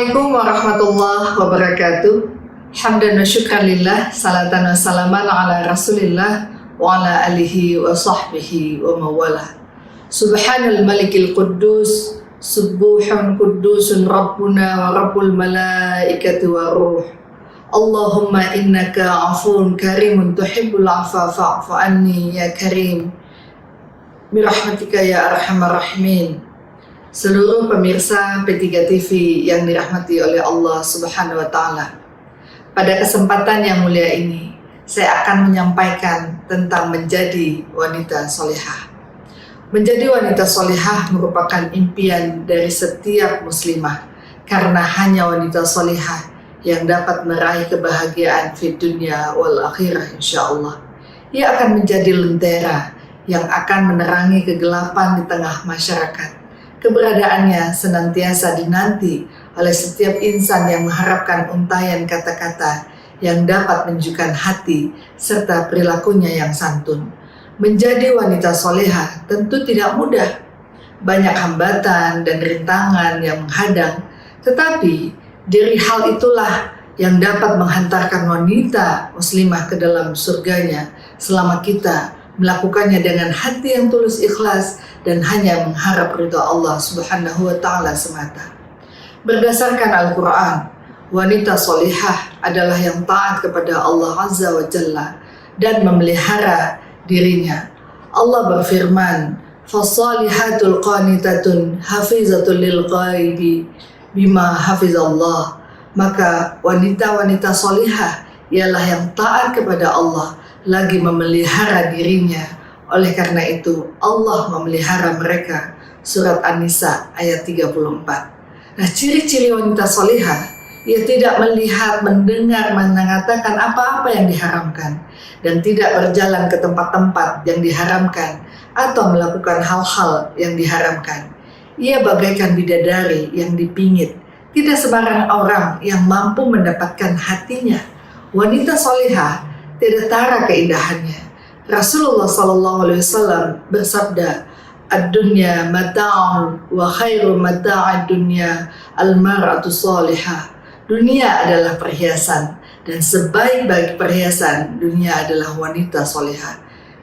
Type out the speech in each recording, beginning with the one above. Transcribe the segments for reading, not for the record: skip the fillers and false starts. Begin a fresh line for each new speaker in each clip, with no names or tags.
Assalamualaikum warahmatullahi wabarakatuh. Hamdan wa syukran lillah, salatan wa salaman ala rasulillah wa ala alihi wa sahbihi wa mawalah. Subhanal malikil quddus, subuhun kuddusun rabbuna wa rabbul malaikati wa ruh. Allahumma innaka afun karimun tuhibbul afwa fa'fu anni ya karim. Birahmatika ya arhamar rahimin. Seluruh pemirsa P3 TV yang dirahmati oleh Allah Subhanahu wa Ta'ala, pada kesempatan yang mulia ini saya akan menyampaikan tentang menjadi wanita solehah. Menjadi wanita solehah merupakan impian dari setiap muslimah, karena hanya wanita solehah yang dapat meraih kebahagiaan di dunia wal akhirah insyaallah. Ia akan menjadi lentera yang akan menerangi kegelapan di tengah masyarakat. Keberadaannya senantiasa dinanti oleh setiap insan yang mengharapkan untayan kata-kata yang dapat menunjukkan hati serta perilakunya yang santun. Menjadi wanita solehah tentu tidak mudah. Banyak hambatan dan rintangan yang menghadang, tetapi dari hal itulah yang dapat menghantarkan wanita muslimah ke dalam surganya selama kita melakukannya dengan hati yang tulus ikhlas dan hanya mengharap ridha Allah Subhanahu wa Ta'ala semata. Berdasarkan Al-Quran, wanita solihah adalah yang taat kepada Allah Azza wa Jalla dan memelihara dirinya. Allah berfirman, "Fasalihatul qanitatun hafizatul lil ghaibi bima hafizallah." Maka wanita-wanita solihah ialah yang taat kepada Allah lagi memelihara dirinya. Oleh karena itu Allah memelihara mereka. Surat An-Nisa ayat 34. Nah, ciri-ciri wanita solihah, ia tidak melihat, mendengar, mengatakan apa-apa yang diharamkan, dan tidak berjalan ke tempat-tempat yang diharamkan atau melakukan hal-hal yang diharamkan. Ia bagaikan bidadari yang dipingit. Tidak sembarang orang yang mampu mendapatkan hatinya. Wanita solihah tidak tara keindahannya. Rasulullah SAW bersabda, "Ad-dunya mata'un wa khairu mata'ad dunya al-mar'atu salihah." Dunia adalah perhiasan, dan sebaik-baik perhiasan dunia adalah wanita solihah.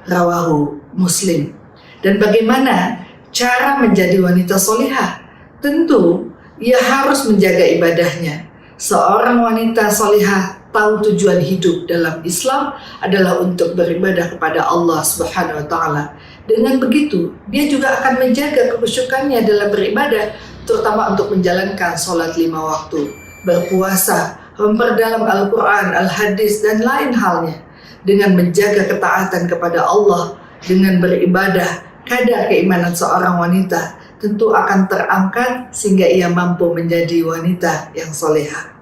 Rawahu Muslim. Dan bagaimana cara menjadi wanita solihah? Tentu ia harus menjaga ibadahnya. Seorang wanita solihah tahu tujuan hidup dalam Islam adalah untuk beribadah kepada Allah Subhanahu wa Ta'ala. Dengan begitu, dia juga akan menjaga kekhusyukannya dalam beribadah, terutama untuk menjalankan sholat 5 waktu, berpuasa, memperdalam Al-Quran, Al-Hadis, dan lain halnya. Dengan menjaga ketaatan kepada Allah, dengan beribadah, kadar keimanan seorang wanita tentu akan terangkat sehingga ia mampu menjadi wanita yang solehah.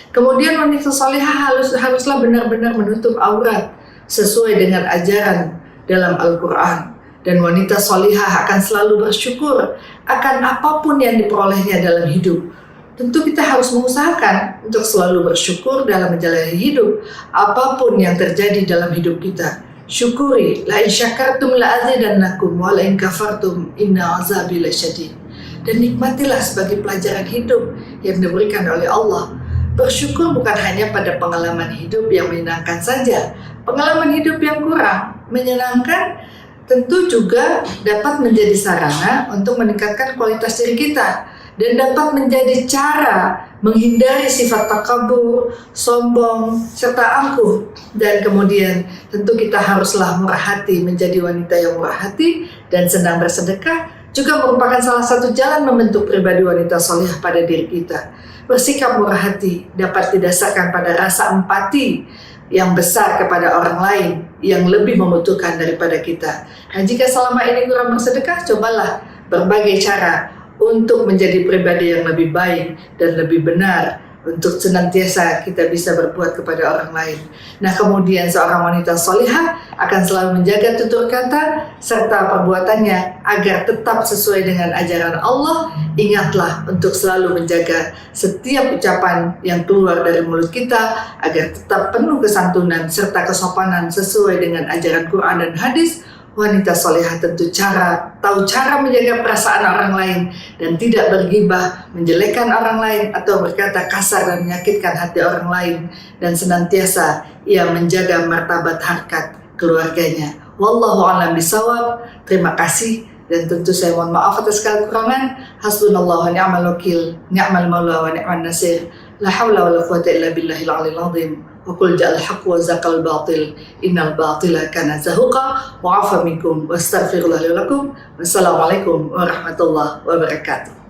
Kemudian wanita solehah haruslah benar-benar menutup aurat sesuai dengan ajaran dalam Al-Quran. Dan wanita solehah akan selalu bersyukur akan apapun yang diperolehnya dalam hidup. Tentu kita harus mengusahakan untuk selalu bersyukur dalam menjalani hidup. Apapun yang terjadi dalam hidup kita, syukuri. La in syakartum la azidannakum wa la in kafartum inna azabi lasyadid. Dan nikmatilah sebagai pelajaran hidup yang diberikan oleh Allah. Bersyukur bukan hanya pada pengalaman hidup yang menyenangkan saja. Pengalaman hidup yang kurang menyenangkan tentu juga dapat menjadi sarana untuk meningkatkan kualitas diri kita, dan dapat menjadi cara menghindari sifat takabur, sombong, serta angkuh. Dan kemudian tentu kita haruslah murah hati, menjadi wanita yang murah hati dan senang bersedekah, juga merupakan salah satu jalan membentuk pribadi wanita solehah pada diri kita. Bersikap murah hati dapat didasarkan pada rasa empati yang besar kepada orang lain yang lebih membutuhkan daripada kita. Dan jika selama ini kurang bersedekah, cobalah berbagai cara untuk menjadi pribadi yang lebih baik dan lebih benar, untuk senantiasa kita bisa berbuat kepada orang lain. Nah, kemudian seorang wanita solihah akan selalu menjaga tutur kata serta perbuatannya agar tetap sesuai dengan ajaran Allah. Ingatlah untuk selalu menjaga setiap ucapan yang keluar dari mulut kita agar tetap penuh kesantunan serta kesopanan sesuai dengan ajaran Quran dan hadis. wanita solehah tentu tahu cara menjaga perasaan orang lain dan tidak bergibah, menjelekkan orang lain atau berkata kasar dan menyakitkan hati orang lain, dan senantiasa ia menjaga martabat harkat keluarganya. Wallahu a'lam bishawab. Terima kasih, dan tentu saya mohon maaf atas segala kekurangan. Hasbunallahu wa ni'mal wakil, ni'mal maula wa ni'man nasir. La haula wa la quwwata illa billahil aliyil azim. Wa qul ja'al haqq wa zaqal batil, innal batila kana zahuqa. Wa afa minkum wa astaghfirullah li wa lakum. Wassalamualaikum warahmatullahi wabarakatuh.